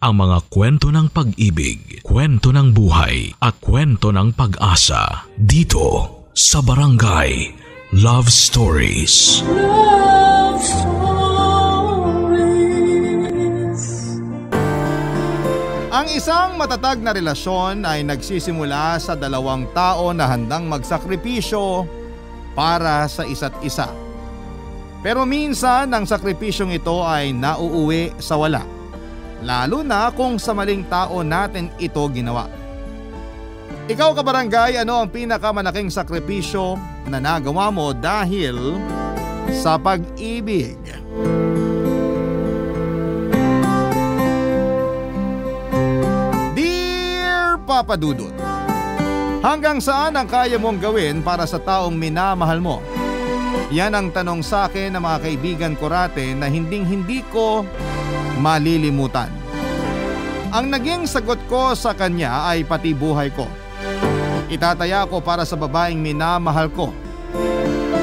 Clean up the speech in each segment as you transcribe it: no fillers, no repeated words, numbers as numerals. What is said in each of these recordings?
ang mga kwento ng pag-ibig, kwento ng buhay at kwento ng pag-asa dito sa Barangay Love Stories. Love Stories. Ang isang matatag na relasyon ay nagsisimula sa dalawang tao na handang magsakripisyo para sa isa't isa. Pero minsan ang sakripisyong ito ay nauuwi sa wala. Lalo na kung sa maling tao natin ito ginawa. Ikaw kabarangay, ano ang pinakamalaking sakripisyo na nagawa mo dahil sa pag-ibig? Dear Papa Dudut, hanggang saan ang kaya mong gawin para sa taong minamahal mo? Yan ang tanong sa akin ng mga kaibigan ko rate na hinding-hindi ko malilimutan. Ang naging sagot ko sa kanya ay pati buhay ko. Itataya ko para sa babaeng minamahal ko.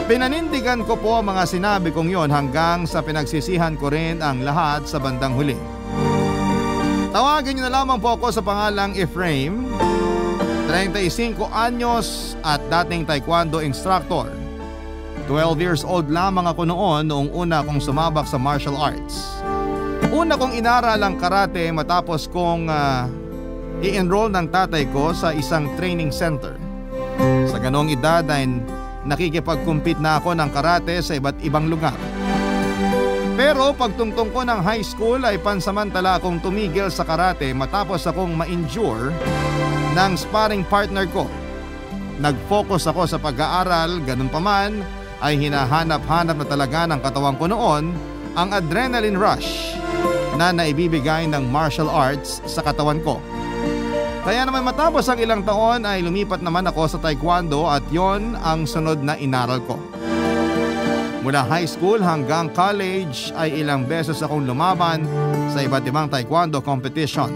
Pinanindigan ko po ang mga sinabi kong yon hanggang sa pinagsisihan ko rin ang lahat sa bandang huli. Tawagin niyo na lamang po ako sa pangalang Efraim, 35 anyos at dating taekwondo instructor. 12 years old lamang ako noong una kong sumabak sa martial arts. Una kong inaral ang karate matapos kong i-enroll ng tatay ko sa isang training center. Sa ganong edad ay nakikipag-compete na ako ng karate sa iba't ibang lugar. Pero pagtungtong ko ng high school ay pansamantala akong tumigil sa karate matapos akong ma-injure ng sparring partner ko. Nag-focus ako sa pag-aaral, ganun pa man ay hinahanap-hanap na talaga ng katawan ko noon ang adrenaline rush na naibibigay ng martial arts sa katawan ko. Kaya naman matapos ang ilang taon ay lumipat naman ako sa taekwondo at yon ang sunod na inaral ko. Mula high school hanggang college ay ilang beses akong lumaban sa iba't ibang taekwondo competition.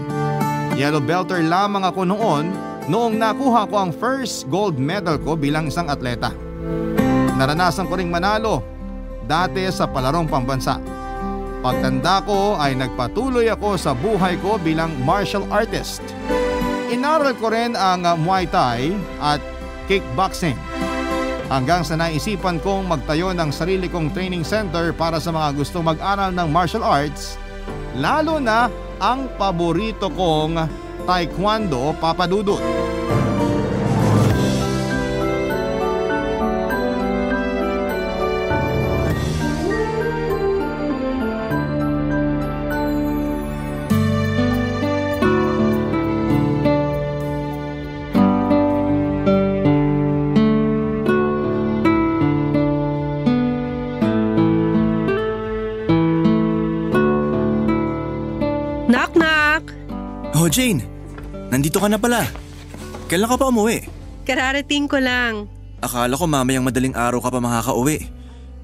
Yellow belter lamang ako noong nakuha ko ang first gold medal ko bilang isang atleta. Naranasan ko ring manalo dati sa palarong pambansa. Pagtanda ko ay nagpatuloy ako sa buhay ko bilang martial artist. Inaral ko rin ang Muay Thai at kickboxing. Hanggang sa naisipan kong magtayo ng sarili kong training center para sa mga gustong mag-aral ng martial arts, lalo na ang paborito kong taekwondo, Papa Dudut. Jane, nandito ka na pala. Kailan ka pa umuwi? Kararating ko lang. Akala ko mamayang madaling araw ka pa makakauwi.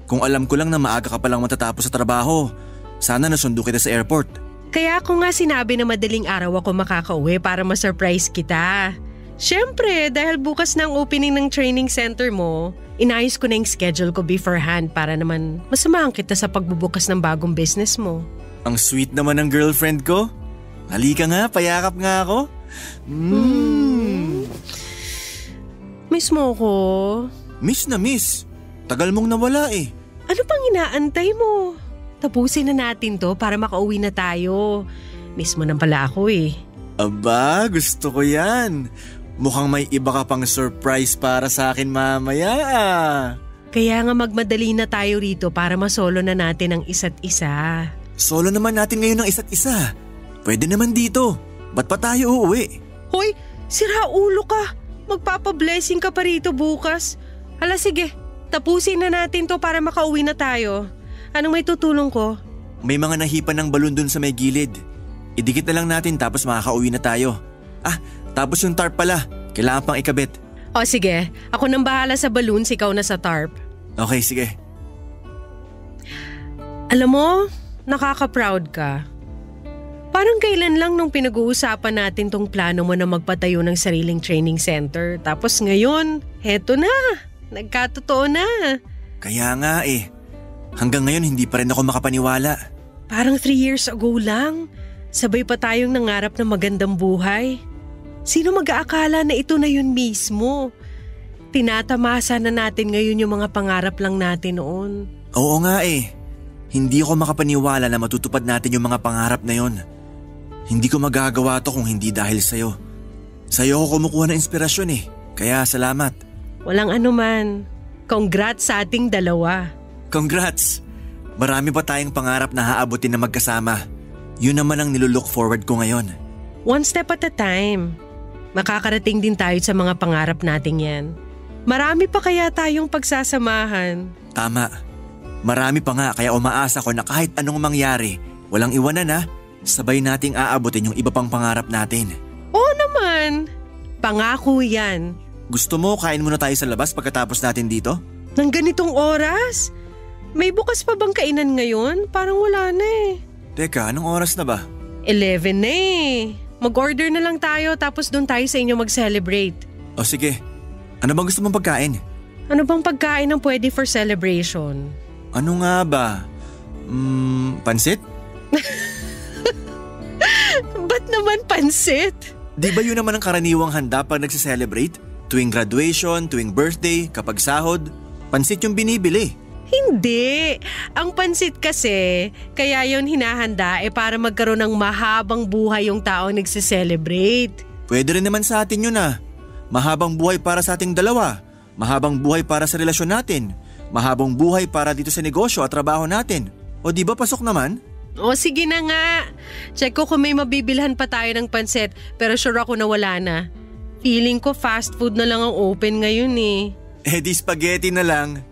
Kung alam ko lang na maaga ka palang matatapos sa trabaho, sana nasundo kita sa airport. Kaya ako nga sinabi na madaling araw ako makakauwi para ma-surprise kita. Siyempre, dahil bukas na ang opening ng training center mo, inayos ko na yung schedule ko beforehand para naman masamahan kita sa pagbubukas ng bagong business mo. Ang sweet naman ng girlfriend ko. Halika nga, payakap nga ako. Miss mo ko? Miss na miss. Tagal mong nawala eh. Ano pang inaantay mo? Tapusin na natin to para makauwi na tayo. Miss mo nang pala ako eh. Aba, gusto ko yan. Mukhang may iba ka pang surprise para sa akin mamaya. Kaya nga magmadali na tayo rito para masolo na natin ang isa't isa. Solo naman natin ngayon ng isa't isa. Pwede naman dito. Ba't pa tayo uuwi? Hoy, sira ulo ka. Magpapablessing ka pa rito bukas. Hala sige, tapusin na natin to para makauwi na tayo. Anong may tutulong ko? May mga nahipan ng balon dun sa may gilid. Idikit na lang natin tapos makakauwi na tayo. Tapos yung tarp pala. Kailangan pang ikabit. O sige, ako nang bahala sa balloons, ikaw na sa tarp. Okay, sige. Alam mo, nakaka-proud ka. Parang kailan lang nung pinag-uusapan natin tong plano mo na magpatayo ng sariling training center. Tapos ngayon, heto na. Nagkatotoo na. Kaya nga eh. Hanggang ngayon hindi pa rin ako makapaniwala. Parang 3 years ago lang. Sabay pa tayong nangarap ng magandang buhay. Sino mag-aakala na ito na yun mismo? Tinatamasa na natin ngayon yung mga pangarap lang natin noon. Oo nga eh. Hindi ako makapaniwala na matutupad natin yung mga pangarap na yon. Hindi ko magagawa to kung hindi dahil sa'yo. Sa'yo ako kumukuha ng inspirasyon eh. Kaya salamat. Walang anuman. Congrats sa ating dalawa. Congrats! Marami pa tayong pangarap na haabutin na magkasama. Yun naman ang nilulook forward ko ngayon. One step at a time. Makakarating din tayo sa mga pangarap natin yan. Marami pa kaya tayong pagsasamahan. Tama. Marami pa nga kaya umaasa ko na kahit anong mangyari, walang iwanan na, sabay nating aabutin yung iba pang pangarap natin. Oo naman. Pangako yan. Gusto mo kain muna tayo sa labas pagkatapos natin dito? Nang ganitong oras? May bukas pa bang kainan ngayon? Parang wala na eh. Teka, anong oras na ba? 11 na eh. Mag-order na lang tayo tapos doon tayo sa inyo mag-celebrate. O sige. Ano bang gusto mong pagkain? Ano bang pagkain ang pwede for celebration? Ano nga ba? Pansit? Ba't naman pansit? Di ba yun naman ang karaniwang handa pag nagse-celebrate? Tuwing graduation, tuwing birthday, kapag sahod, pansit yung binibili. Hindi. Ang pansit kasi, kaya yun hinahanda para magkaroon ng mahabang buhay yung taong nagse-celebrate. Pwede rin naman sa atin yun ah. Mahabang buhay para sa ating dalawa. Mahabang buhay para sa relasyon natin. Mahabang buhay para dito sa negosyo at trabaho natin. O di ba pasok naman? O sige na nga. Check ko kung may mabibilhan pa tayo ng pansit pero sure ako na wala na. Feeling ko fast food na lang ang open ngayon eh. Eh di spaghetti na lang.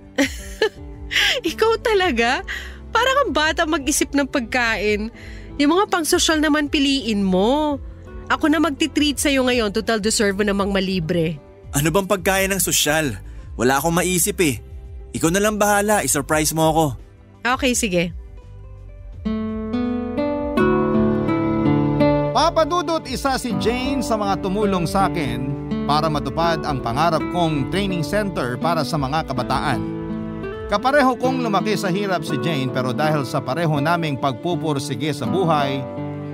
Ikaw talaga? Parang ang bata mag-isip ng pagkain. Yung mga pang-social naman piliin mo. Ako na magti-treat sa'yo ngayon, total deserve mo namang malibre. Ano bang pagkain ng sosyal? Wala akong maisip eh. Ikaw na lang bahala, i-surprise mo ako. Okay, sige. Papa Dudut, isa si Jane sa mga tumulong sa akin para matupad ang pangarap kong training center para sa mga kabataan. Kapareho kong lumaki sa hirap si Jane pero dahil sa pareho naming pagpupursige sa buhay,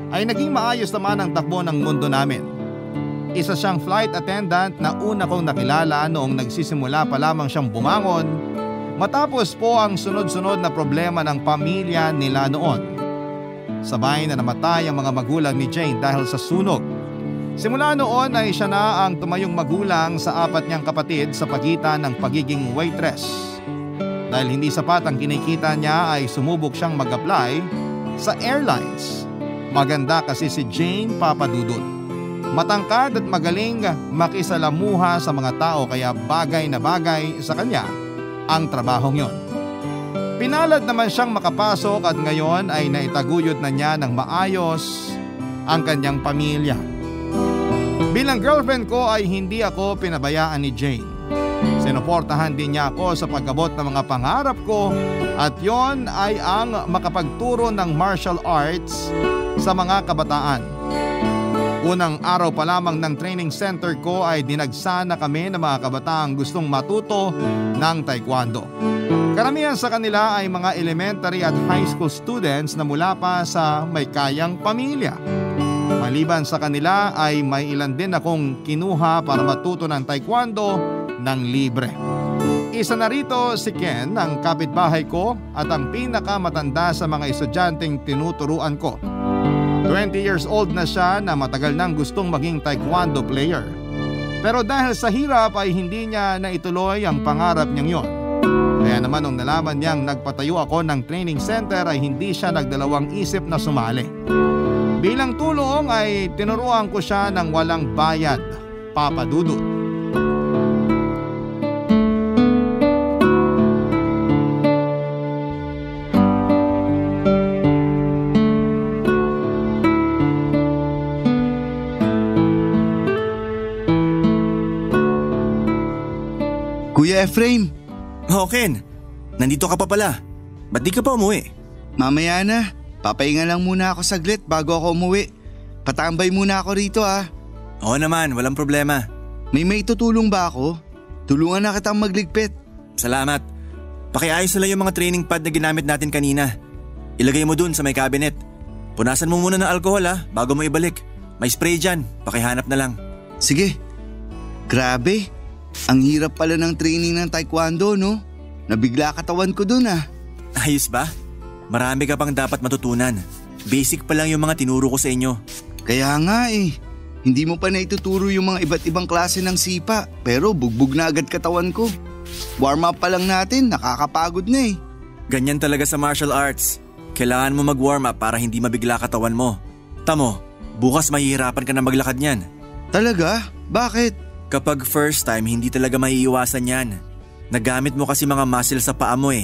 ay naging maayos naman ang takbo ng mundo namin. Isa siyang flight attendant na una kong nakilala noong nagsisimula pa lamang siyang bumangon matapos po ang sunod-sunod na problema ng pamilya nila noon. Sabay na namatay ang mga magulang ni Jane dahil sa sunog. Simula noon ay siya na ang tumayong magulang sa 4 niyang kapatid sa pagitan ng pagiging waitress. Dahil hindi sapat ang kinikita niya ay sumubok siyang mag-apply sa airlines. Maganda kasi si Jane, Papa Dudut. Matangkad at magaling makisalamuha sa mga tao kaya bagay na bagay sa kanya ang trabahong yon. Pinalad naman siyang makapasok at ngayon ay naitaguyod na niya ng maayos ang kanyang pamilya. Bilang girlfriend ko ay hindi ako pinabayaan ni Jane. Sinuportahan din niya ako sa pag-abot ng mga pangarap ko at yon ay ang makapagturo ng martial arts sa mga kabataan. Unang araw pa lamang ng training center ko ay dinagsana kami ng mga kabataang gustong matuto ng taekwondo. Karamihan sa kanila ay mga elementary at high school students na mula pa sa may kayang pamilya. Maliban sa kanila ay may ilan din akong kinuha para matuto ng taekwondo ng libre. Isa na rito si Ken, ang kapitbahay ko at ang pinakamatanda sa mga estudyanteng tinuturuan ko. 20 years old na siya na matagal nang gustong maging taekwondo player. Pero dahil sa hirap ay hindi niya naituloy ang pangarap niyang yon. Kaya naman nung nalaman niyang nagpatayo ako ng training center ay hindi siya nagdalawang isip na sumali. Bilang tulong ay tinuruan ko siya ng walang bayad, Papa Dudut. Kuya Efrain. Oh, Ken. Nandito ka pa pala. Ba't di ka pa umuwi? Mamaya na. Papahinga lang muna ako saglit bago ako umuwi. Patambay muna ako rito ah. Oo naman, walang problema. May tutulong ba ako? Tulungan na kitang magligpit. Salamat. Pakiayos na lang yung mga training pad na ginamit natin kanina. Ilagay mo dun sa may cabinet. Punasan mo muna ng alcohol bago mo ibalik. May spray dyan, pakihanap na lang. Sige. Grabe, ang hirap pala ng training ng taekwondo, no? Nabigla katawan ko dun Ayos ba? Marami ka pang dapat matutunan. Basic pa lang yung mga tinuro ko sa inyo. Kaya nga hindi mo pa naituturo yung mga iba't ibang klase ng sipa, pero bugbog na agad katawan ko. Warm up pa lang natin, nakakapagod na Ganyan talaga sa martial arts. Kailangan mo mag-warm up para hindi mabigla katawan mo. Tamo, bukas mahihirapan ka na maglakad niyan. Talaga? Bakit? Kapag first time, hindi talaga maiiwasan yan. Nagamit mo kasi mga muscle sa paa mo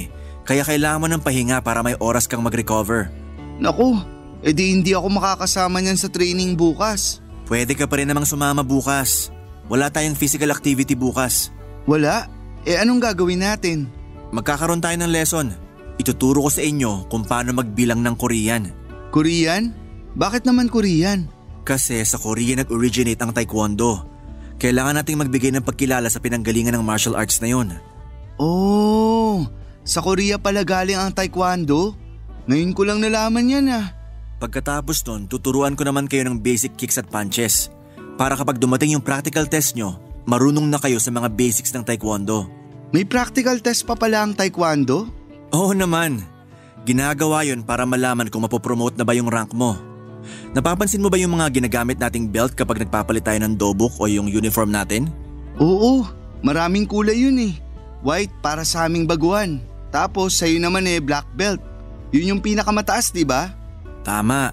kaya kailangan mo ng pahinga para may oras kang mag-recover. Naku, edi hindi ako makakasama niyan sa training bukas. Pwede ka pa rin namang sumama bukas. Wala tayong physical activity bukas. Wala? Anong gagawin natin? Magkakaroon tayo ng lesson. Ituturo ko sa inyo kung paano magbilang ng Korean. Korean? Bakit naman Korean? Kasi sa Korea nag-originate ang taekwondo. Kailangan nating magbigay ng pagkilala sa pinanggalingan ng martial arts na yon. Oh, sa Korea pala galing ang taekwondo? Ngayon ko lang nalaman yan Pagkatapos nun, tuturuan ko naman kayo ng basic kicks at punches. Para kapag dumating yung practical test nyo, marunong na kayo sa mga basics ng taekwondo. May practical test pa pala ang taekwondo? Oo naman. Ginagawa yon para malaman kung mapopromote na ba yung rank mo. Napapansin mo ba yung mga ginagamit nating belt kapag nagpapalit tayo ng dobok o yung uniform natin? Oo, maraming kulay yun White para sa aming baguhan. Tapos sa'yo naman black belt. Yun yung pinakamataas, di ba? Tama.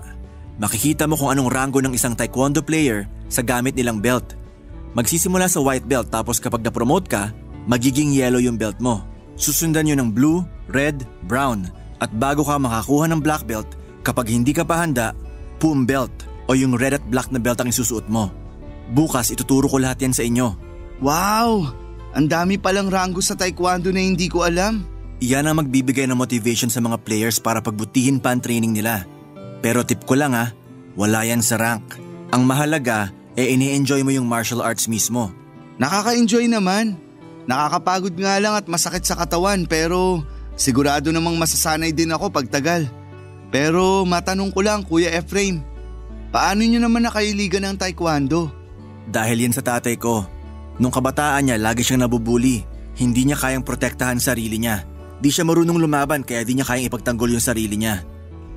Makikita mo kung anong rango ng isang taekwondo player sa gamit nilang belt. Magsisimula sa white belt tapos kapag na-promote ka, magiging yellow yung belt mo. Susundan yun ng blue, red, brown. At bago ka makakuha ng black belt, kapag hindi ka pa handa, pum belt o yung red at black na belt ang isusuot mo. Bukas ituturo ko lahat yan sa inyo. Wow! Ang dami palang rango sa taekwondo na hindi ko alam. Iyan ang magbibigay ng motivation sa mga players para pagbutihin pa ang training nila. Pero tip ko lang wala yan sa rank. Ang mahalaga ini-enjoy mo yung martial arts mismo. Nakaka-enjoy naman. Nakakapagod nga lang at masakit sa katawan pero sigurado namang masasanay din ako pagtagal. Pero matanong ko lang Kuya Efraim, paano nyo naman nakailigan ng taekwondo? Dahil yan sa tatay ko. Nung kabataan niya lagi siyang nabubuli. Hindi niya kayang protektahan sarili niya. Di siya marunong lumaban kaya di niya kayang ipagtanggol yung sarili niya.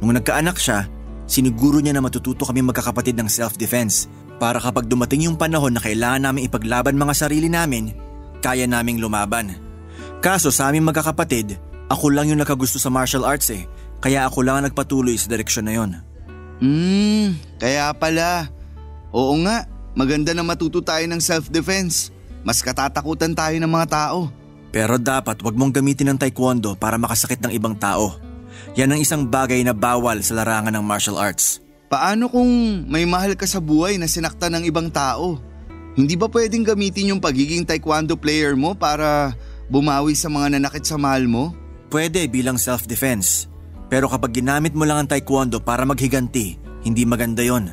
Nung nagkaanak siya, siniguro niya na matututo kami magkakapatid ng self-defense para kapag dumating yung panahon na kailangan namin ipaglaban mga sarili namin, kaya naming lumaban. Kaso sa aming magkakapatid, ako lang yung nakagusto sa martial arts kaya ako lang ang nagpatuloy sa direksyon na yon. Kaya pala. Oo nga, maganda na matuto tayo ng self-defense. Mas katatakutan tayo ng mga tao. Pero dapat wag mong gamitin ng taekwondo para makasakit ng ibang tao. Yan ang isang bagay na bawal sa larangan ng martial arts. Paano kung may mahal ka sa buhay na sinaktan ng ibang tao? Hindi ba pwedeng gamitin yung pagiging taekwondo player mo para bumawi sa mga nanakit sa mahal mo? Pwede bilang self-defense. Pero kapag ginamit mo lang ang taekwondo para maghiganti, hindi maganda yon.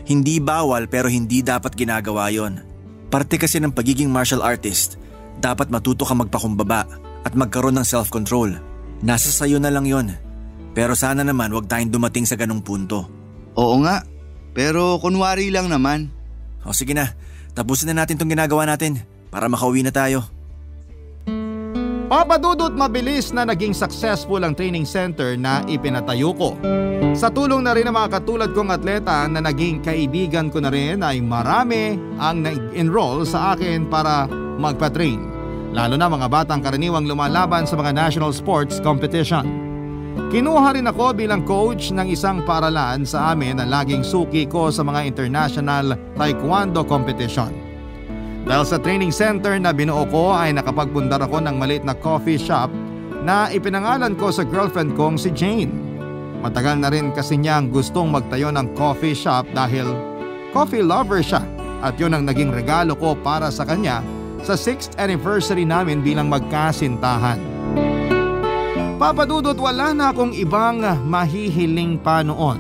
Hindi bawal pero hindi dapat ginagawa yon. Parte kasi ng pagiging martial artist, dapat matuto ka magpakumbaba at magkaroon ng self-control. Nasa sayo na lang yon. Pero sana naman wag tayong dumating sa ganung punto. Oo nga, pero kunwari lang naman. O sige na, tapusin na natin tong ginagawa natin para makauwi na tayo. Papa Dudut, mabilis na naging successful ang training center na ipinatayo ko. Sa tulong na rin ng mga katulad kong atleta na naging kaibigan ko na rin ay marami ang nag-enroll sa akin para magpa-train. Lalo na mga batang karaniwang lumalaban sa mga national sports competition. Kinuha rin ako bilang coach ng isang paaralan sa amin na laging suki ko sa mga international taekwondo competition. Dahil sa training center na binuo ko ay nakapagpundar ako ng maliit na coffee shop na ipinangalan ko sa girlfriend kong si Jane. Matagal na rin kasi niyang gustong magtayo ng coffee shop dahil coffee lover siya at yun ang naging regalo ko para sa kanya sa 6th anniversary namin bilang magkasintahan. Papa Dudut, wala na akong ibang mahihiling pa noon.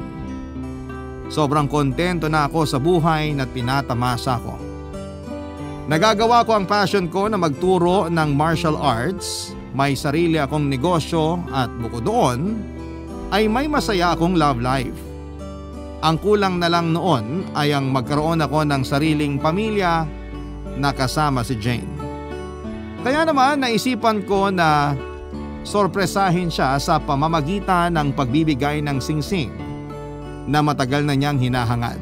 Sobrang kontento na ako sa buhay na't pinatamasa ko. Nagagawa ko ang passion ko na magturo ng martial arts, may sarili akong negosyo at bukod doon ay may masaya akong love life. Ang kulang na lang noon ay ang magkaroon ako ng sariling pamilya na kasama si Jane. Kaya naman naisipan ko na sorpresahin siya sa pamamagitan ng pagbibigay ng singsing na matagal na niyang hinahangad.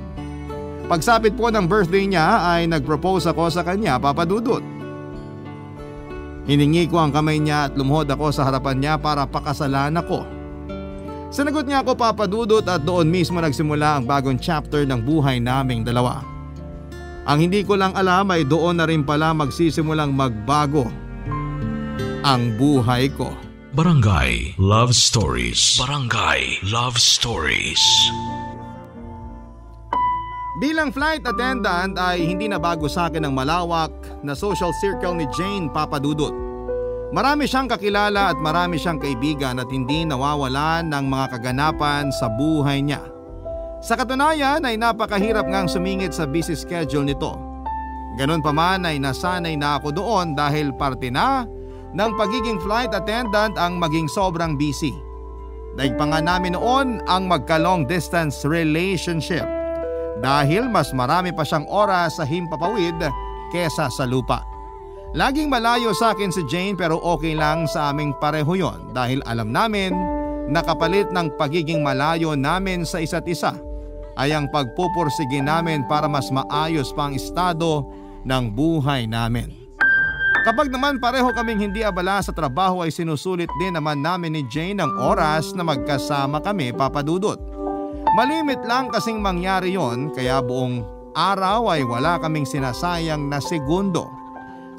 Pagsapit po ng birthday niya ay nag-propose ako sa kanya, Papa Dudut. Hiningi ko ang kamay niya at lumuhod ako sa harapan niya para pakasalan ako. Sinagot niya ako, Papa Dudut, at doon mismo nagsimula ang bagong chapter ng buhay naming dalawa. Ang hindi ko lang alam ay doon na rin pala magsisimulang magbago ang buhay ko. Barangay Love Stories. Barangay Love Stories. Bilang flight attendant ay hindi na bago sa akin ang malawak na social circle ni Jane, Papa Dudut. Marami siyang kakilala at marami siyang kaibigan at hindi nawawalan ng mga kaganapan sa buhay niya. Sa katunayan ay napakahirap ngang sumingit sa busy schedule nito. Ganon pa man ay nasanay na ako doon dahil parte na ng pagiging flight attendant ang maging sobrang busy. Daig pa nga namin noon ang magka-long distance relationship dahil mas marami pa siyang oras sa himpapawid kesa sa lupa. Laging malayo sa akin si Jane pero okay lang sa aming pareho yon dahil alam namin na kapalit ng pagiging malayo namin sa isa't isa ay ang pagpupursige namin para mas maayos pa ang estado ng buhay namin. Kapag naman pareho kaming hindi abala sa trabaho ay sinusulit din naman namin ni Jane ang oras na magkasama kami, Papa Dudut. Malimit lang kasing mangyari yon kaya buong araw ay wala kaming sinasayang na segundo.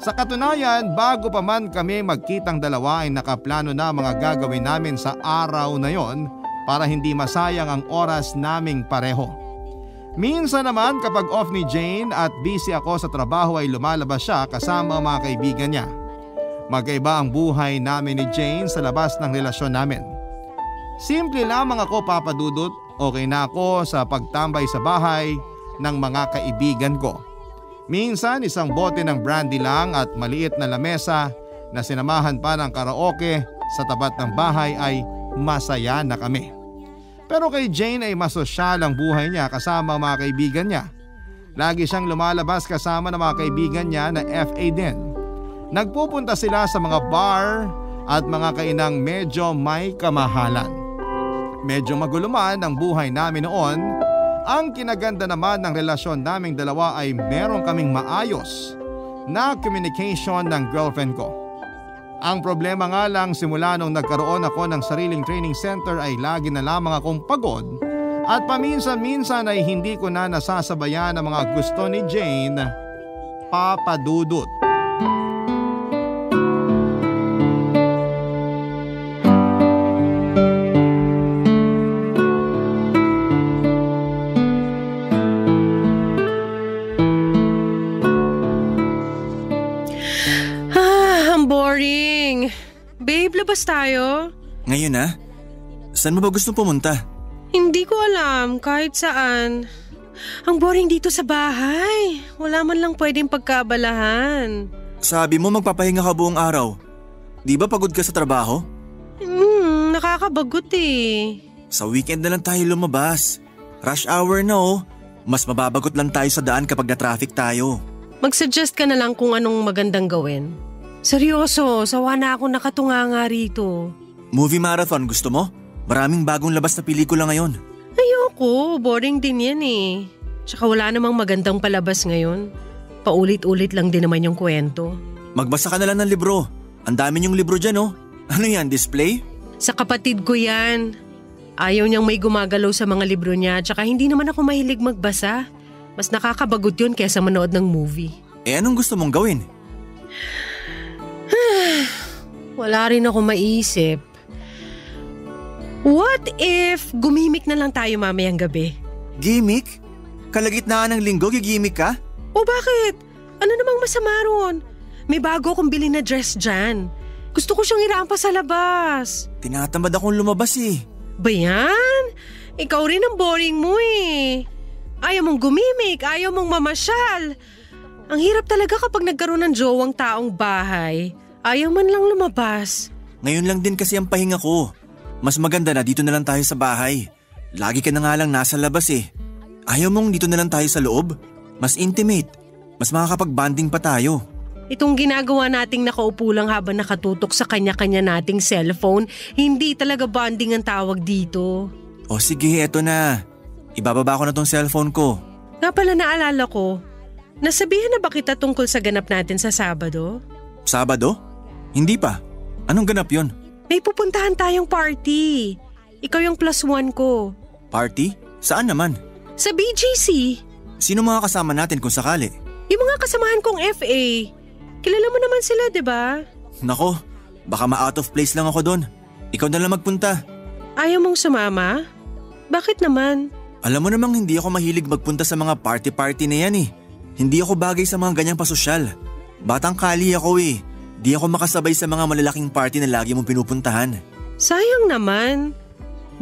Sa katunayan, bago pa man kami magkitang dalawa ay nakaplano na mga gagawin namin sa araw na yon para hindi masayang ang oras naming pareho. Minsan naman kapag off ni Jane at busy ako sa trabaho ay lumalabas siya kasama ang mga kaibigan niya. Magkaiba ang buhay namin ni Jane sa labas ng relasyon namin. Simple lamang ako, Papa Dudut, okay na ako sa pagtambay sa bahay ng mga kaibigan ko. Minsan isang bote ng brandy lang at maliit na lamesa na sinamahan pa ng karaoke sa tapat ng bahay ay masaya na kami. Pero kay Jane ay masosyal ang buhay niya kasama ang mga kaibigan niya. Lagi siyang lumalabas kasama ng mga kaibigan niya na FA din. Nagpupunta sila sa mga bar at mga kainang medyo may kamahalan. Medyo magulo man ang buhay namin noon. Ang kinaganda naman ng relasyon naming dalawa ay meron kaming maayos na communication ng girlfriend ko. Ang problema nga lang simula nung nagkaroon ako ng sariling training center ay lagi na lamang akong pagod at paminsan-minsan ay hindi ko na nasasabayan ang mga gusto ni Jane, Papa Dudut. Labas tayo? Ngayon na? Saan mo ba gusto pumunta? Hindi ko alam, kahit saan. Ang boring dito sa bahay. Wala man lang pwedeng pagkaabalahan. Sabi mo magpapahinga ka buong araw. Di ba pagod ka sa trabaho? Nakakabagot eh. Sa weekend na lang tayo lumabas. Rush hour na oh. Mas mababagot lang tayo sa daan kapag na-traffic tayo. Mag-suggest ka na lang kung anong magandang gawin. Seryoso, sawa na ako nakatunganga rito. Movie marathon gusto mo? Maraming bagong labas na pelikula ngayon. Ayoko, boring din yan eh. Tsaka wala namang magandang palabas ngayon. Paulit-ulit lang din naman yung kwento. Magbasa ka na lang ng libro. Ang dami niyong libro dyan oh. Ano yan, display? Sa kapatid ko yan. Ayaw niyang may gumagalaw sa mga libro niya. Tsaka hindi naman ako mahilig magbasa. Mas nakakabagot yun kaysa manood ng movie. Eh anong gusto mong gawin? Wala rin ako maisip. What if gumimik na lang tayo mamayang gabi? Gimik? Kalagitnaan ng linggo, gigimik ka? O bakit? Ano namang masama ron? May bago akong bilhin na dress dyan. Gusto ko siyang irampa sa labas. Tinatamad akong lumabas eh. Ba yan? Ikaw rin ang boring mo eh. Ayaw mong gumimik, ayaw mong mamasyal. Ang hirap talaga kapag nagkaroon ng jowang taong bahay. Ayaw man lang lumabas. Ngayon lang din kasi ang pahinga ko. Mas maganda na dito na lang tayo sa bahay. Lagi ka na nga lang nasa labas eh. Ayaw mong dito na lang tayo sa loob? Mas intimate. Mas makakapag-bonding pa tayo. Itong ginagawa nating nakaupo lang habang nakatutok sa kanya-kanya nating cellphone, hindi talaga bonding ang tawag dito. O sige, eto na. Ibababa ko na tong cellphone ko. Nga pala naalala ko, nasabihan na ba kita tungkol sa ganap natin sa Sabado? Sabado? Hindi pa. Anong ganap yon? May pupuntahan tayong party. Ikaw yung +1 ko. Party? Saan naman? Sa BGC. Sino mga kasama natin kung sakali? Yung mga kasamahan kong FA. Kilala mo naman sila, di ba? Nako, baka ma-out of place lang ako doon. Ikaw na lang magpunta. Ayaw mong sumama? Bakit naman? Alam mo namang hindi ako mahilig magpunta sa mga party-party na yan eh. Hindi ako bagay sa mga ganyang pasosyal. Batang kali ako eh. Di ako makasabay sa mga malalaking party na lagi mong pinupuntahan. Sayang naman.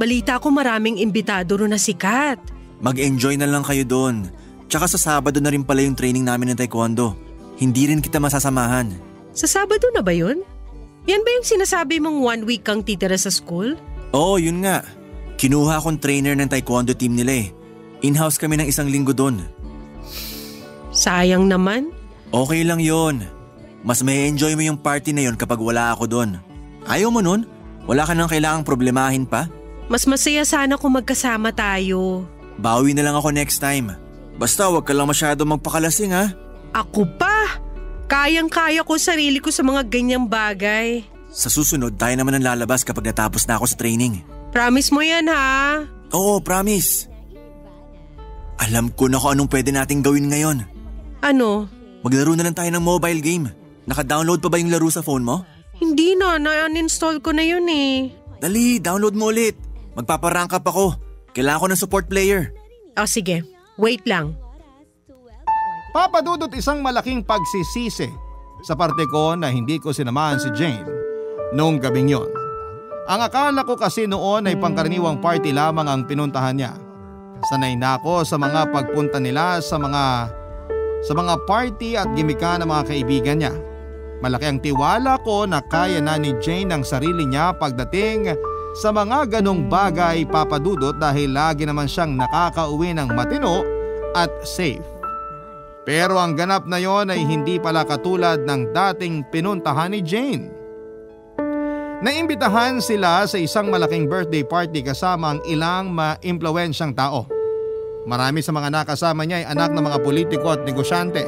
Balita ko maraming imbitado ron na sikat. Mag-enjoy na lang kayo doon. Tsaka sa Sabado na rin pala yung training namin ng taekwondo. Hindi rin kita masasamahan. Sa Sabado na ba yun? Yan ba yung sinasabi mong 1 week kang titira sa school? Oo, yun nga. Kinuha akong trainer ng taekwondo team nila eh. In-house kami ng 1 linggo doon. Sayang naman. Okay lang yun. Mas may enjoy mo yung party na yun kapag wala ako doon. Ayaw mo nun? Wala ka nang kailangang problemahin pa? Mas masaya sana kung magkasama tayo. Bawi na lang ako next time. Basta wag ka lang masyado magpakalasing ha. Ako pa? Kayang-kaya ko sarili ko sa mga ganyang bagay. Sa susunod tayo naman ang lalabas kapag natapos na ako sa training. Promise mo yan ha? Oo, promise. Alam ko na kung anong pwede nating gawin ngayon. Ano? Maglaro na lang tayo ng mobile game. Naka-download pa ba yung laro sa phone mo? Hindi na-uninstall ko na yun eh. Dali, download mo ulit. Magpaparank up ako. Kailangan ko ng support player. O sige, wait lang. Papa Dudut, isang malaking pagsisisi sa parte ko na hindi ko sinamahan si Jane noong gabing yon. Ang akala ko kasi noon ay pangkaraniwang party lamang ang pinuntahan niya. Sanay na ako sa mga pagpunta nila sa mga party at gimika ng mga kaibigan niya. Malaki ang tiwala ko na kaya na ni Jane ang sarili niya pagdating sa mga ganong bagay, Papa Dudut, dahil lagi naman siyang nakakauwi ng matino at safe. Pero ang ganap na yon ay hindi pala katulad ng dating pinuntahan ni Jane. Naimbitahan sila sa isang malaking birthday party kasama ang ilang ma-impluwensyang tao. Marami sa mga nakasama niya ay anak ng mga politiko at negosyante.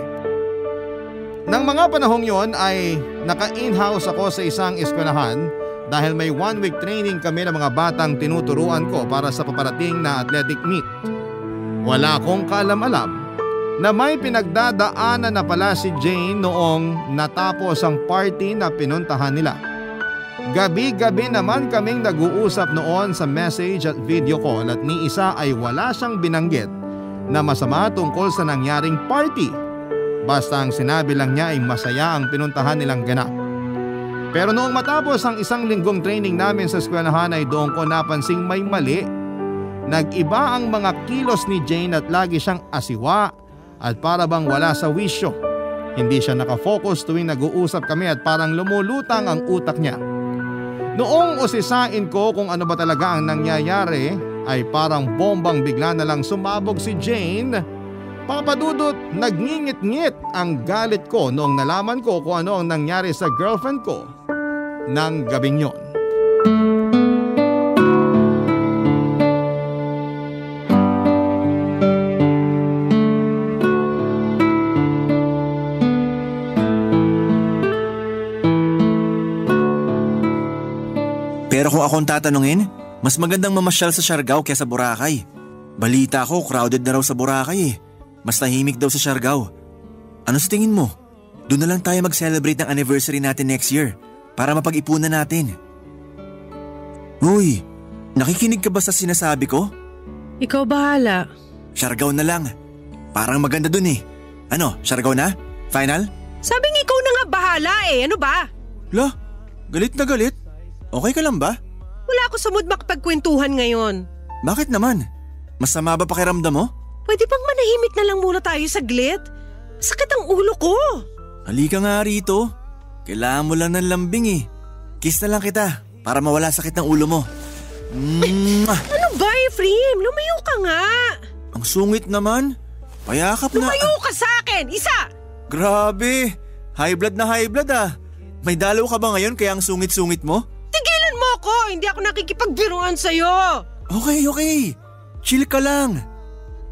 Nang mga panahong yon ay naka-in-house ako sa isang eskwelahan dahil may 1 week training kami ng mga batang tinuturuan ko para sa paparating na athletic meet. Wala akong kaalam-alam na may pinagdadaanan na pala si Jane noong natapos ang party na pinuntahan nila. Gabi-gabi naman kaming nag-uusap noon sa message at video call at ni isa ay wala siyang binanggit na masama tungkol sa nangyaring party. Basta ang sinabi lang niya ay masaya ang pinuntahan nilang ganap. Pero noong matapos ang 1 linggong training namin sa eskwelahan ay doon ko napansing may mali. Nag-iba ang mga kilos ni Jane at lagi siyang asiwa at para bang wala sa wisyo. Hindi siya nakafocus tuwing nag-uusap kami at parang lumulutang ang utak niya. Noong usisain ko kung ano ba talaga ang nangyayari ay parang bombang bigla na lang sumabog si Jane. Papa Dudut, nagngingit-ngit ang galit ko noong nalaman ko kung ano ang nangyari sa girlfriend ko ng gabing yon. Pero kung akong tatanungin, mas magandang mamasyal sa Siargao kaysa Boracay. Balita ko, crowded na raw sa Boracay eh. Mas tahimik daw sa Siargao. Ano sa tingin mo? Doon na lang tayo mag-celebrate ng anniversary natin next year para mapag-ipunan natin. Uy, nakikinig ka ba sa sinasabi ko? Ikaw bahala. Siargao na lang. Parang maganda dun eh. Ano, Siargao na? Final? Sabing ikaw na nga bahala eh. Ano ba? Lah, galit na galit. Okay ka lang ba? Wala ako sa mood makapagkwentuhan ngayon. Bakit naman? Masama ba pakiramdam mo? Pwede bang manahimik na lang muna tayo saglit? Sakit ang ulo ko. Halika nga rito. Kailangan mo lang ng lambing eh. Kiss na lang kita para mawala sakit ng ulo mo. Ano ba? Efraim, lumayo ka nga. Ang sungit naman. Payakap na. Lumayo ka sa akin, isa! Grabe, high blood na high blood ah. May dalaw ka ba ngayon kaya ang sungit-sungit mo? Tigilan mo ako, hindi ako nakikipagbiruan sa'yo. Okay. Chill ka lang.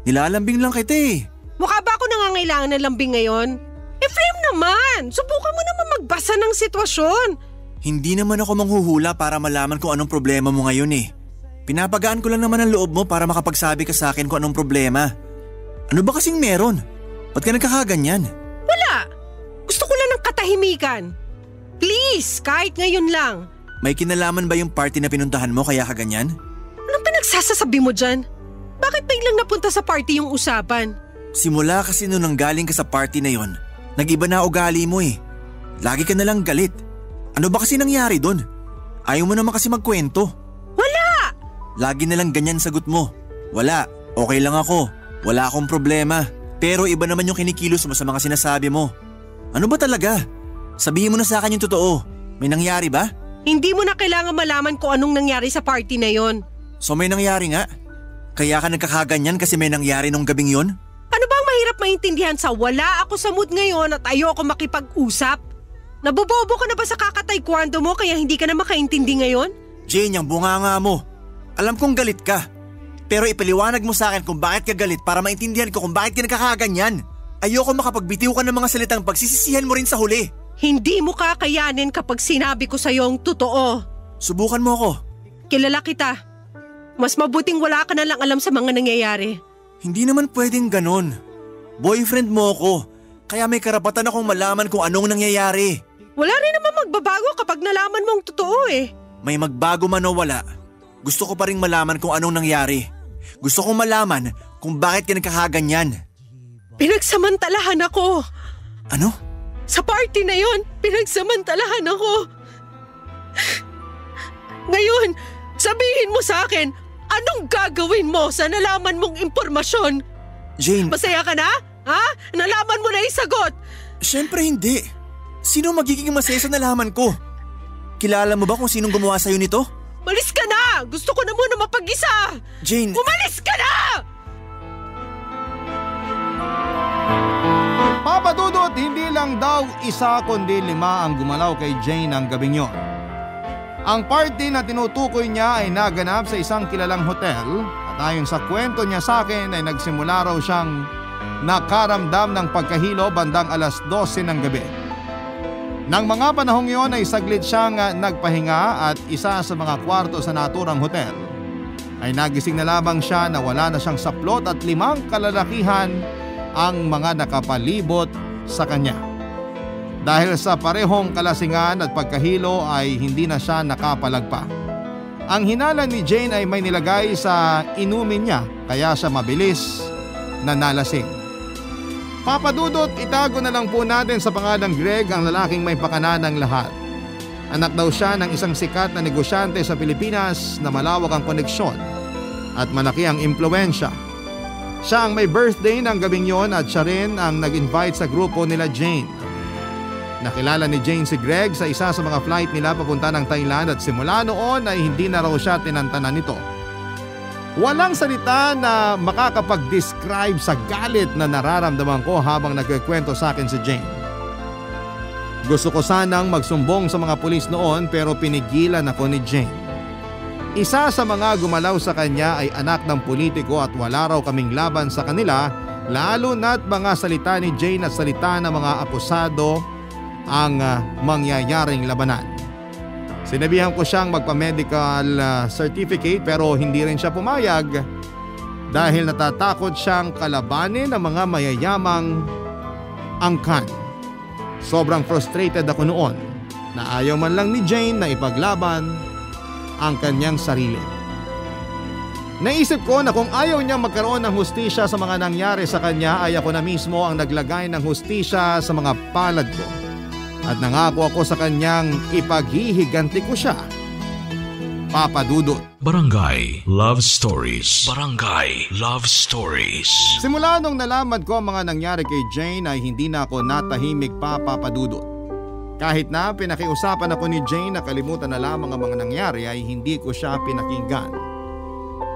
Nilalambing lang kita eh. Mukha ba ako nangangailangan ng lambing ngayon? Efraim naman, subukan mo naman magbasa ng sitwasyon. Hindi naman ako manghuhula para malaman kung anong problema mo ngayon eh. Pinapagaan ko lang naman ang loob mo para makapagsabi ka sa akin kung anong problema. Ano ba kasing meron? Ba't ka nagkakaganyan? Wala. Gusto ko lang ng katahimikan. Please, kahit ngayon lang. May kinalaman ba yung party na pinuntahan mo kaya ka ganyan? Anong pinagsasasabi mo dyan? Bakit biglang napunta sa party yung usapan? Simula kasi nung nanggaling ka sa party na yon, nag-iba na ugali mo eh. Lagi ka nalang galit. Ano ba kasi nangyari doon? Ayaw mo naman kasi magkwento. Wala! Lagi nalang ganyan sagot mo. Wala, okay lang ako. Wala akong problema. Pero iba naman yung kinikilos mo sa mga sinasabi mo. Ano ba talaga? Sabihin mo na sa akin yung totoo. May nangyari ba? Hindi mo na kailangan malaman kung anong nangyari sa party na yon. So may nangyari nga? Kaya ka nagkakaganyan kasi may nangyari nung gabing yon? Ano bang mahirap maintindihan sa wala ako sa mood ngayon at ayoko makipag-usap? Nabobobo ka na ba sa kakataekwondo mo kaya hindi ka na makaintindi ngayon? Jane, yung bunganga mo. Alam kong galit ka. Pero ipaliwanag mo sa akin kung bakit ka galit para maintindihan ko kung bakit ka nagkakaganyan. Ayoko makapagbitiw ka ng mga salitang pagsisisihan mo rin sa huli. Hindi mo kakayanin kapag sinabi ko sa'yo ang totoo. Subukan mo ako. Kilala kita. Mas mabuting wala ka na lang alam sa mga nangyayari. Hindi naman pwedeng ganon. Boyfriend mo ako. Kaya may karapatan akong malaman kung anong nangyayari. Wala rin naman magbabago kapag nalaman mong totoo eh. May magbago man o wala. Gusto ko pa rin malaman kung anong nangyari. Gusto kong malaman kung bakit ka nagkakaganyan. Pinagsamantalahan ako. Ano? Sa party na yon, pinagsamantalahan ako. Ngayon, sabihin mo sa akin, anong gagawin mo sa nalaman mong impormasyon? Jane… Masaya ka na? Ha? Nalaman mo na yung sagot? Siyempre hindi. Sino magiging masaya sa nalaman ko? Kilala mo ba kung sinong gumawa sa'yo nito? Malis ka na! Gusto ko na muna mapag-isa! Jane… Umalis ka na! Papa Dudut, hindi lang daw isa kundi 5 ang gumalaw kay Jane ang gabing yon. Ang party na tinutukoy niya ay naganap sa isang kilalang hotel at ayon sa kwento niya sa akin ay nagsimula raw siyang nakaramdam ng pagkahilo bandang 12:00 ng gabi. Nang mga panahong yon ay saglit siyang nagpahinga at isa sa mga kwarto sa naturang hotel ay nagising na lamang siya na wala na siyang saplot at 5 kalalakihan ang mga nakapalibot sa kanya. Dahil sa parehong kalasingan at pagkahilo ay hindi na siya nakapalagpa. Ang hinala ni Jane ay may nilagay sa inumin niya kaya siya mabilis na nalasing. Papa Dudut, itago na lang po natin sa pangalang Greg ang lalaking may pakana ng lahat. Anak daw siya ng isang sikat na negosyante sa Pilipinas na malawak ang koneksyon at malaki ang impluwensya. Siya ang may birthday ng gabing yon at siya rin ang nag-invite sa grupo nila Jane. Nakilala ni Jane si Greg sa isa sa mga flight nila papunta ng Thailand at simula noon ay hindi na raw siya tinantanan nito. Walang salita na makakapag-describe sa galit na nararamdaman ko habang nagkikwento sa akin si Jane. Gusto ko sanang magsumbong sa mga pulis noon pero pinigilan ako ni Jane. Isa sa mga gumalaw sa kanya ay anak ng politiko at wala raw kaming laban sa kanila lalo na't mga salita ni Jane at salita ng mga akusado ang mangyayaring labanan. Sinabihan ko siyang magpa-medical certificate pero hindi rin siya pumayag dahil natatakot siyang kalabanin ng mga mayayamang angkan. Sobrang frustrated ako noon na ayaw man lang ni Jane na ipaglaban ang kanyang sarili. Naisip ko na kung ayaw niyang magkaroon ng hustisya sa mga nangyari sa kanya ay ako na mismo ang naglagay ng hustisya sa mga palad ko. At nangako ako sa kanyang ipaghihiganti ko siya. Papa Dudut. Barangay Love Stories. Barangay Love Stories. Simula nung nalaman ko ang mga nangyari kay Jane ay hindi na ako natahimik pa, Papa Dudut. Kahit na pinakiusapan ako ni Jane na kalimutan na lamang ang mga nangyari ay hindi ko siya pinakinggan.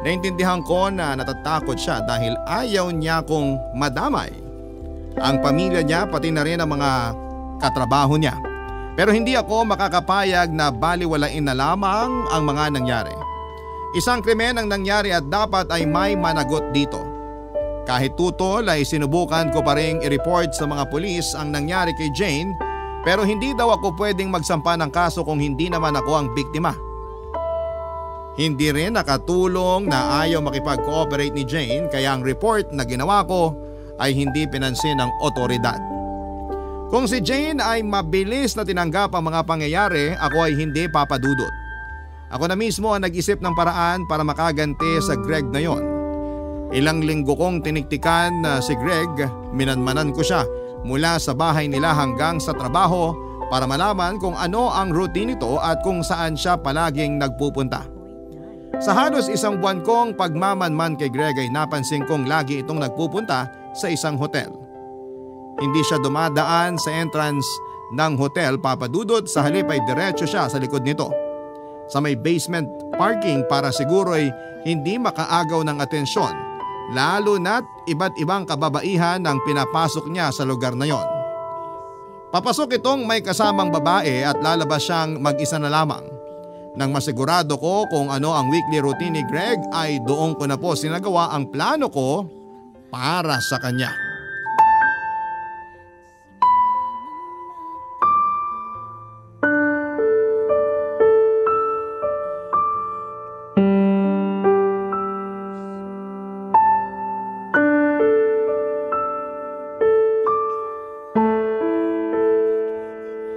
Naintindihan ko na natatakot siya dahil ayaw niya kong madamay ang pamilya niya pati na rin ang mga katrabaho niya. Pero hindi ako makakapayag na baliwalain na lamang ang mga nangyari. Isang krimen ang nangyari at dapat ay may managot dito. Kahit tutol ay sinubukan ko pa rin i-report sa mga pulis ang nangyari kay Jane, pero hindi daw ako pwedeng magsampa ng kaso kung hindi naman ako ang biktima. Hindi rin nakatulong na ayaw makipag-cooperate ni Jane kaya ang report na ginawa ko ay hindi pinansin ng otoridad. Kung si Jane ay mabilis na tinanggap ang mga pangyayari, ako ay hindi papadudot. Ako na mismo ang nag-isip ng paraan para makaganti sa Greg na yon. Ilang linggo kong tiniktikan na si Greg, minanmanan ko siya mula sa bahay nila hanggang sa trabaho para malaman kung ano ang routine nito at kung saan siya palaging nagpupunta. Sa halos isang buwan kong pagmamanman kay Greg ay napansin kong lagi itong nagpupunta sa isang hotel. Hindi siya dumadaan sa entrance ng hotel papadudot, sa halip ay diretso siya sa likod nito. Sa may basement parking para siguro ay hindi makaagaw ng atensyon, lalo na't iba't ibang kababaihan ang pinapasok niya sa lugar na yon. Papasok itong may kasamang babae at lalabas siyang mag-isa na lamang. Nang masigurado ko kung ano ang weekly routine ni Greg ay doon ko na po sinagawa ang plano ko para sa kanya.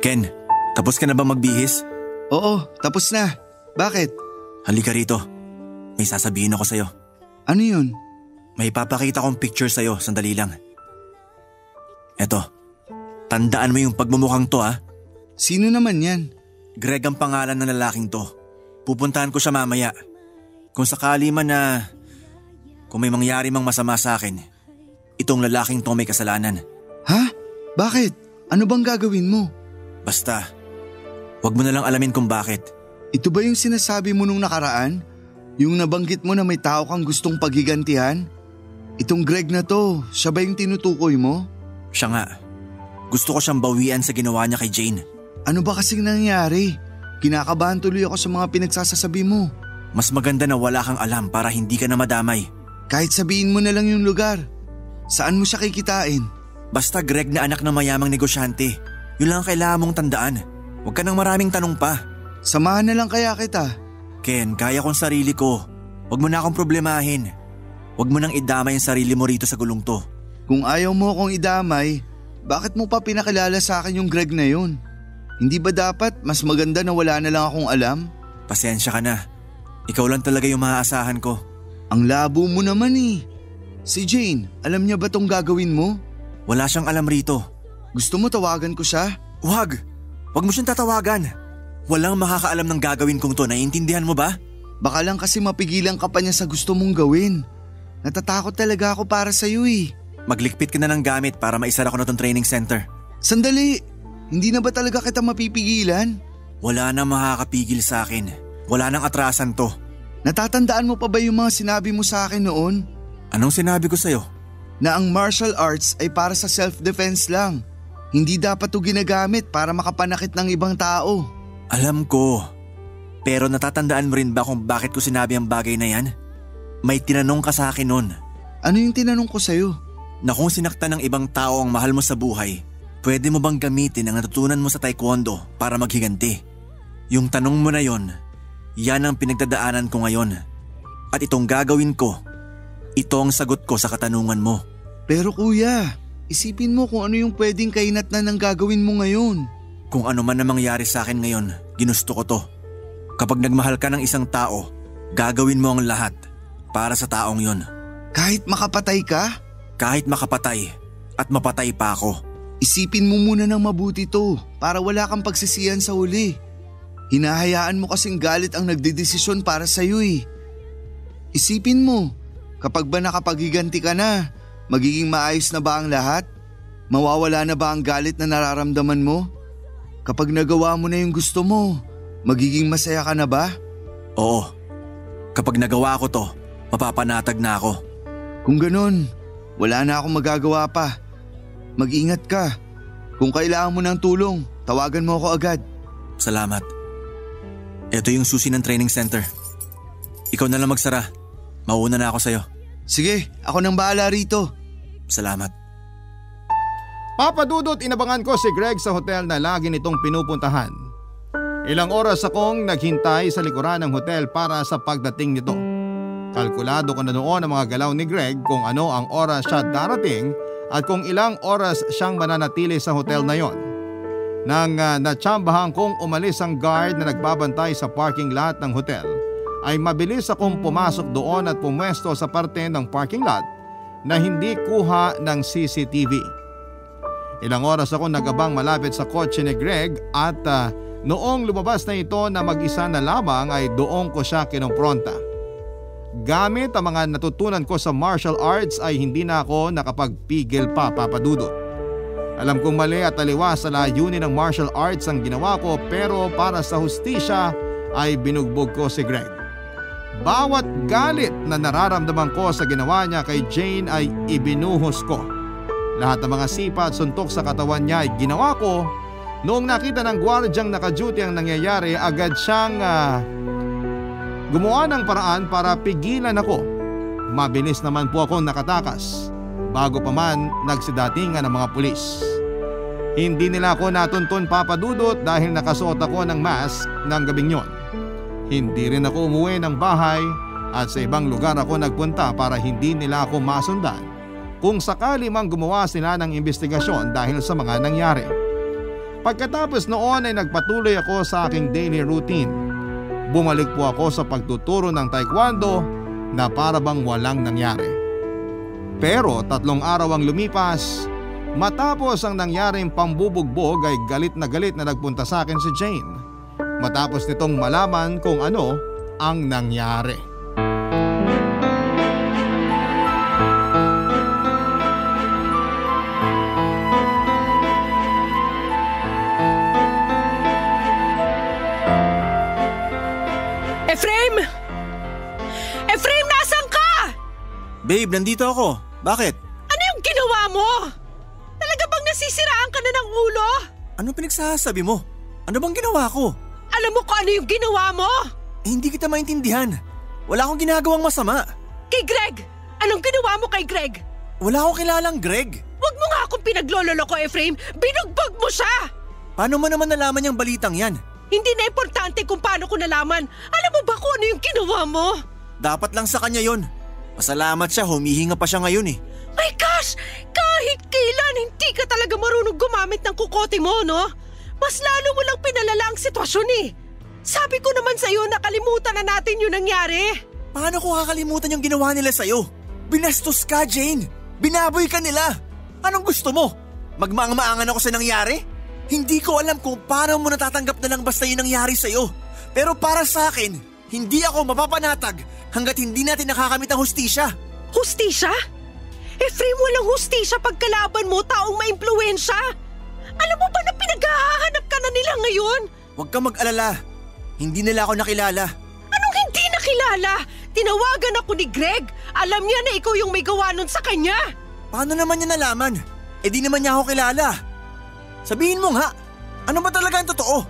Ken, tapos ka na ba magbihis? Oo, tapos na. Bakit? Halika rito. May sasabihin ako sa'yo. Ano yun? May papakita kong picture sa'yo, sandali lang. Eto, tandaan mo yung pagmumukhang to ha. Sino naman yan? Greg ang pangalan ng lalaking to. Pupuntahan ko siya mamaya. Kung sakali man na kung may mangyari mang masama sa akin, itong lalaking to may kasalanan. Ha? Bakit? Ano bang gagawin mo? Basta, wag mo na lang alamin kung bakit. Ito ba yung sinasabi mo nung nakaraan? Yung nabanggit mo na may tao kang gustong paghigantihan? Itong Greg na to, siya ba yung tinutukoy mo? Siya nga. Gusto ko siyang bawian sa ginawa niya kay Jane. Ano ba kasing nangyari? Kinakabahan tuloy ako sa mga pinagsasasabi mo. Mas maganda na wala kang alam para hindi ka na madamay. Kahit sabihin mo na lang yung lugar. Saan mo siya kikitain? Basta Greg na anak ng mayamang negosyante. Yun lang ang kailangan mong tandaan. Huwag ka nang maraming tanong pa. Samahan na lang kaya kita. Ken, kaya kong sarili ko. Huwag mo na akong problemahin. Huwag mo nang idamay ang sarili mo rito sa gulong to. Kung ayaw mo akong idamay, bakit mo pa pinakilala sa akin yung Greg na yun? Hindi ba dapat mas maganda na wala na lang akong alam? Pasensya ka na. Ikaw lang talaga yung maaasahan ko. Ang labo mo naman eh. Si Jane, alam niya ba tong gagawin mo? Wala siyang alam rito. Gusto mo tawagan ko siya? Huwag! Huwag mo siyang tatawagan. Walang makakaalam ng gagawin kong to, naiintindihan mo ba? Baka lang kasi mapigilan ka pa niya sa gusto mong gawin. Natatakot talaga ako para sa'yo eh. Maglikpit ka na ng gamit para maisara ko na tong training center. Sandali! Hindi na ba talaga kita mapipigilan? Wala nang makakapigil sa akin. Wala nang atrasan to. Natatandaan mo pa ba yung mga sinabi mo sa akin noon? Anong sinabi ko sa'yo? Na ang martial arts ay para sa self-defense lang. Hindi dapat ito ginagamit para makapanakit ng ibang tao. Alam ko. Pero natatandaan mo rin ba kung bakit ko sinabi ang bagay na yan? May tinanong ka sa akin noon. Ano yung tinanong ko sa'yo? Na kung sinaktan ng ibang tao ang mahal mo sa buhay, pwede mo bang gamitin ang natutunan mo sa taekwondo para maghiganti? Yung tanong mo na yon, yan ang pinagdadaanan ko ngayon. At itong gagawin ko, ito ang sagot ko sa katanungan mo. Pero kuya, isipin mo kung ano yung pwedeng kahinatnan ng gagawin mo ngayon. Kung ano man na mangyari sa akin ngayon, ginusto ko to. Kapag nagmahal ka ng isang tao, gagawin mo ang lahat para sa taong yon. Kahit makapatay ka? Kahit makapatay at mapatay pa ako. Isipin mo muna ng mabuti to para wala kang pagsisiyan sa huli. Hinahayaan mo kasing galit ang nagdedesisyon para sa'yo eh. Isipin mo, kapag ba nakapaghiganti ka na, magiging maayos na ba ang lahat? Mawawala na ba ang galit na nararamdaman mo? Kapag nagawa mo na yung gusto mo, magiging masaya ka na ba? Oo. Kapag nagawa ko to, mapapanatag na ako. Kung ganun, wala na akong magagawa pa. Mag-ingat ka. Kung kailangan mo ng tulong, tawagan mo ako agad. Salamat. Ito yung susi ng training center. Ikaw na lang magsara. Mauna na ako sa'yo. Sige, ako nang bahala rito. Salamat. Papa Dudut, inabangan ko si Greg sa hotel na lagi nitong pinupuntahan. Ilang oras akong naghintay sa likuran ng hotel para sa pagdating nito. Kalkulado ko na noon ang mga galaw ni Greg kung ano ang oras siya darating at kung ilang oras siyang mananatili sa hotel na yon. Nang natsambahan kong umalis ang guard na nagbabantay sa parking lot ng hotel, ay mabilis akong pumasok doon at pumwesto sa parte ng parking lot na hindi kuha ng CCTV. Ilang oras ako nagabang malapit sa kotse ni Greg at noong lumabas na ito na mag-isa na lamang ay doon ko siya kinumpronta. Gamit ang mga natutunan ko sa martial arts ay hindi na ako nakapagpigil pa, Papa Dudut. Alam kong mali at taliwas sa layunin ng martial arts ang ginawa ko, pero para sa hustisya ay binugbog ko si Greg. Bawat galit na nararamdaman ko sa ginawa niya kay Jane ay ibinuhos ko. Lahat ng mga sipa at suntok sa katawan niya ay ginawa ko. Noong nakita ng gwardyang naka-duty ang nangyayari, agad siyang gumawa ng paraan para pigilan ako. Mabilis naman po akong nakatakas bago pa man nagsidatingan ng mga pulis. Hindi nila ako natuntun, Papa Dudut, dahil nakasuot ako ng mask ng gabing yon. Hindi rin ako umuwi ng bahay at sa ibang lugar ako nagpunta para hindi nila ako masundan kung sakali mang gumawa sila ng investigasyon dahil sa mga nangyari. Pagkatapos noon ay nagpatuloy ako sa aking daily routine. Bumalik po ako sa pagtuturo ng taekwondo na para bang walang nangyari. Pero 3 araw ang lumipas, matapos ang nangyaring pambubugbog ay galit na nagpunta sa akin si Jane. Matapos nitong malaman kung ano ang nangyari. Efraim! Efraim, nasan ka? Babe, nandito ako. Bakit? Ano yung ginawa mo? Talaga bang nasisiraan ka na ng ulo? Ano pinagsasabi mo? Ano bang ginawa ko? Alam mo kung ano yung ginawa mo? Hindi kita maintindihan. Wala akong ginagawang masama. Kay Greg! Anong ginawa mo kay Greg? Wala akong kilalang Greg. Huwag mo nga akong pinaglololoko, Efraim. Binugbog mo siya! Paano mo naman nalaman yung balitang yan? Hindi na importante kung paano ko nalaman. Alam mo ba kung ano yung ginawa mo? Dapat lang sa kanya yon. Pasalamat siya, humihinga pa siya ngayon eh. My gosh! Kahit kailan hindi ka talaga marunong gumamit ng kukote mo, no? Mas lalo mo lang pinalala ang sitwasyon eh. Sabi ko naman sa'yo na kalimutan na natin yung nangyari. Paano ko kakalimutan yung ginawa nila sa'yo? Binastos ka, Jane. Binaboy ka nila. Anong gusto mo? Magmaang-maangan ako sa nangyari? Hindi ko alam kung paano mo natatanggap na lang basta yung nangyari sa'yo. Pero para sa akin, hindi ako mapapanatag hanggat hindi natin nakakamit ang hustisya. Hustisya? Efraim, walang hustisya pagkalaban mo taong maimpluwensya. Alam mo ba na pinaghahanap ka na nila ngayon? Huwag kang mag-alala. Hindi nila ako nakilala. Anong hindi nakilala? Tinawagan ako ni Greg. Alam niya na ikaw yung may gawa nun sa kanya. Paano naman niya nalaman? Eh di naman niya ako kilala. Sabihin mo nga, ano ba talaga ang totoo?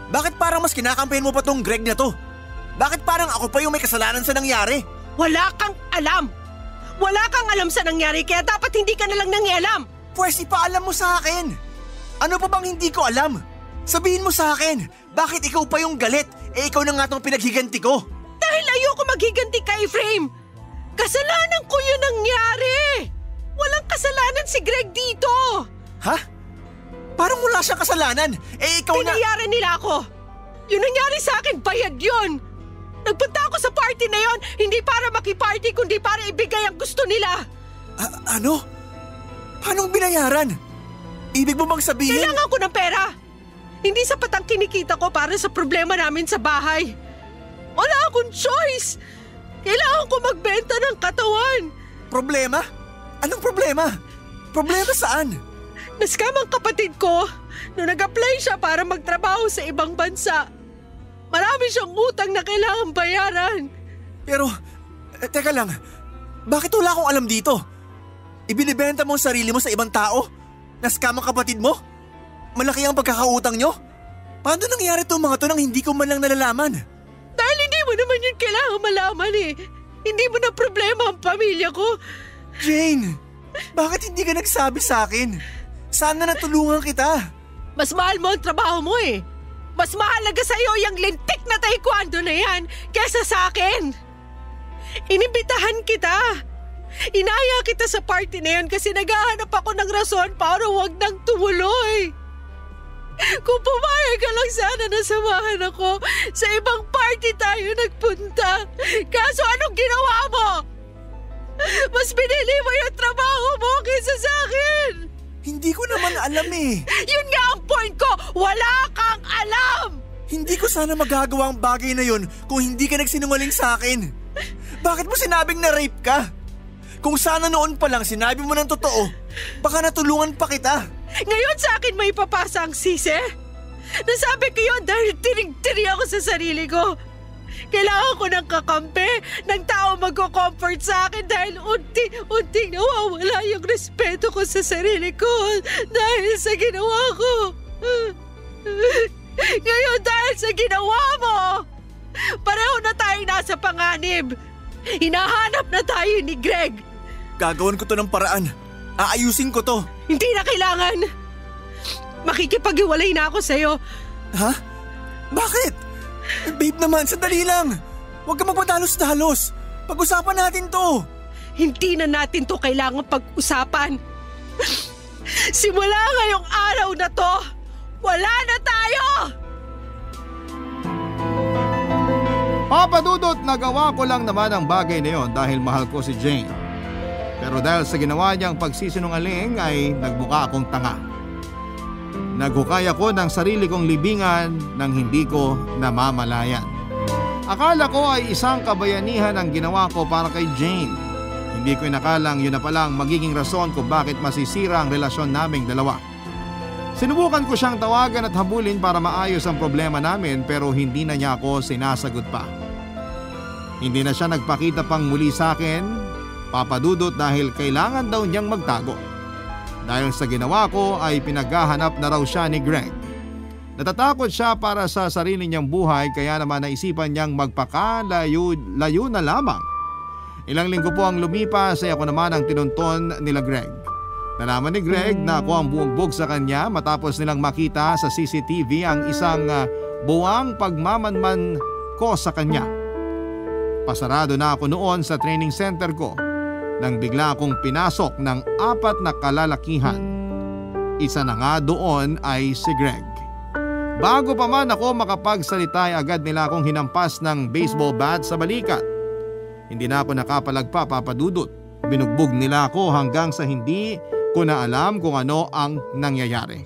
Bakit parang mas kinakampihan mo pa tong Greg na to? Bakit parang ako pa yung may kasalanan sa nangyari? Wala kang alam. Wala kang alam sa nangyari kaya dapat hindi ka na lang nangialam. Pwes ipaalam mo sa akin. Ano pa bang hindi ko alam? Sabihin mo sa akin, bakit ikaw pa yung galit? Eh ikaw na nga tong pinaghiganti ko. Dahil ayoko maghiganti kay Efraim. Kasalanan ko yung nangyari. Walang kasalanan si Greg dito. Ha? Parang wala siyang kasalanan. Eh ikaw na… Pinayaran nila ako. Yung nangyari sa akin, bayad yun. Nagpunta ako sa party na yon, hindi para makiparty kundi para ibigay ang gusto nila. Ano? Paanong binayaran? Ibig mo bang sabihin… Kailangan ko ng pera. Hindi sapat ang kinikita ko para sa problema namin sa bahay. Wala akong choice. Kailangan ko magbenta ng katawan. Problema? Anong problema? Problema saan? Naskam ang kapatid ko nung nag-apply siya para magtrabaho sa ibang bansa. Marami siyang utang na kailangan bayaran. Pero Teka lang, bakit wala akong alam dito? Ibinibenta mo ang sarili mo sa ibang tao? Na-scam ang kapatid mo? Malaki ang pagkakautang nyo? Paano nangyari itong mga to nang hindi ko man lang nalalaman? Dahil hindi mo naman yun kailangan malaman eh. Hindi mo na problema ang pamilya ko. Jane, bakit hindi ka nagsabi sa akin? Sana natulungan kita. Mas mahal mo ang trabaho mo eh. Mas mahalaga sa'yo yung lintik na taekwondo na yan kesa sa akin. Inimbitahan kita. Inaya kita sa party na yun kasi naghahanap ako ng rason para wag nang tumuloy. Kung pumayag ka lang sana na samahan ako, sa ibang party tayo nagpunta. Kaso anong ginawa mo? Mas pinili mo yung trabaho mo kaysa sa akin. Hindi ko naman alam eh. Yun nga ang point ko, wala kang alam. Hindi ko sana magagawa ang bagay na yun kung hindi ka nagsinungaling sa akin. Bakit mo sinabing na rape ka? Kung sana noon pa lang sinabi mo ng totoo, baka natulungan pa kita. Ngayon sa akin may papasa ang sisi? Nasabi ko yun dahil tirig-tiri ako sa sarili ko. Kailangan ko ng kakampi, ng tao magko-comfort sa akin dahil unti-unting nawawala yung respeto ko sa sarili ko dahil sa ginawa ko. Ngayon dahil sa ginawa mo, pareho na tayo nasa panganib. Hinahanap na tayo ni Greg. Gagawin ko to ng paraan. Aayusin ko to. Hindi na kailangan. Makikipag-iwalay na ako sa'yo. Ha? Bakit? Babe naman, sandali lang. Huwag ka magpadalos-dalos. Pag-usapan natin to. Hindi na natin to kailangan pag-usapan. Simula ngayong araw na to, wala na tayo! Papa Dudut, nagawa ko lang naman ang bagay na yon dahil mahal ko si Jane. Pero dahil sa ginawa niyang pagsisinungaling ay nagmukha akong tanga. Naghukay ako ng sarili kong libingan nang hindi ko namamalayan. Akala ko ay isang kabayanihan ang ginawa ko para kay Jane. Hindi ko inakalang yun na palang magiging rason kung bakit masisira ang relasyon naming dalawa. Sinubukan ko siyang tawagan at habulin para maayos ang problema namin pero hindi na niya ako sinasagot pa. Hindi na siya nagpakita pang muli sa akin, Papa Dudut, dahil kailangan daw niyang magtago. Dahil sa ginawa ko ay pinaghahanap na raw siya ni Greg. Natatakot siya para sa sarili niyang buhay kaya naman naisipan niyang magpakalayo na lamang. Ilang linggo po ang lumipas ay ako naman ang tinunton nila Greg. Nalaman ni Greg na ako ang bumagbog sa kanya matapos nilang makita sa CCTV ang isang buwang pagmamanman ko sa kanya. Pasarado na ako noon sa training center ko nang bigla akong pinasok ng 4 na kalalakihan. Isa na nga doon ay si Greg. Bago pa man ako makapagsalita ay agad nila akong hinampas ng baseball bat sa balikat. Hindi na ako nakapalagpa, Papa Dudut. Binugbog nila ako hanggang sa hindi ko na alam kung ano ang nangyayari.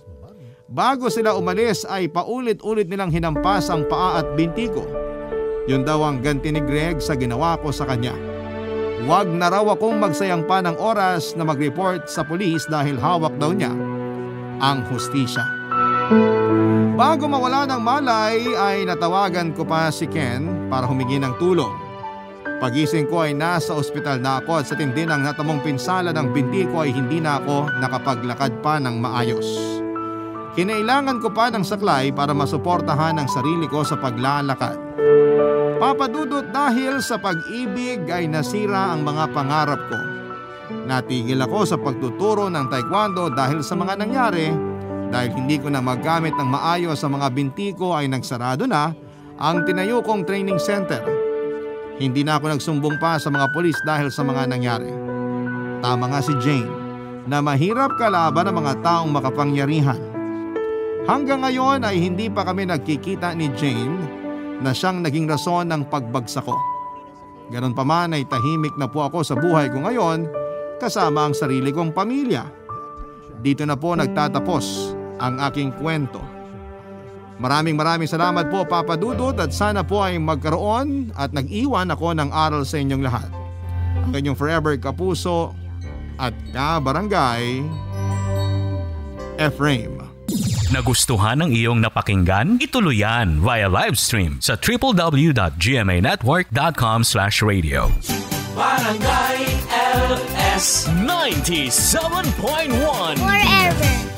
Bago sila umalis ay paulit-ulit nilang hinampas ang paa at binti ko. Yun daw ang ganti ni Greg sa ginawa ko sa kanya. Huwag na raw akong magsayang pa ng oras na mag-report sa pulis dahil hawak daw niya ang hustisya. Bago mawala ng malay ay natawagan ko pa si Ken para humingi ng tulong. Pagising ko ay nasa ospital na ako at sa tindi ng natamong pinsala ng binti ko ay hindi na ako nakapaglakad pa ng maayos. Kinailangan ko pa ng saklay para masuportahan ang sarili ko sa paglalakad. Papa Dudut, dahil sa pag-ibig ay nasira ang mga pangarap ko. Natigil ako sa pagtuturo ng taekwondo dahil sa mga nangyari. Dahil hindi ko na magamit ng maayos sa mga binti ko ay nagsarado na ang tinayo kong training center. Hindi na ako nagsumbong pa sa mga pulis dahil sa mga nangyari. Tama nga si Jane na mahirap kalaban ng mga taong makapangyarihan. Hanggang ngayon ay hindi pa kami nagkikita ni Jane na siyang naging rason ng pagbagsak ko. Ganon pa man ay tahimik na po ako sa buhay ko ngayon kasama ang sarili kong pamilya. Dito na po nagtatapos ang aking kwento. Maraming salamat po, Papa Dudut, at sana po ay magkaroon at nag-iwan ako ng aral sa inyong lahat. Ang inyong forever kapuso at kabarangay, Efraim. Nagustuhan ng iyong napakinggan? Ituloy yan via live stream sa www.gmanetwork.com/radio. Barangay LS 97.1 Forever.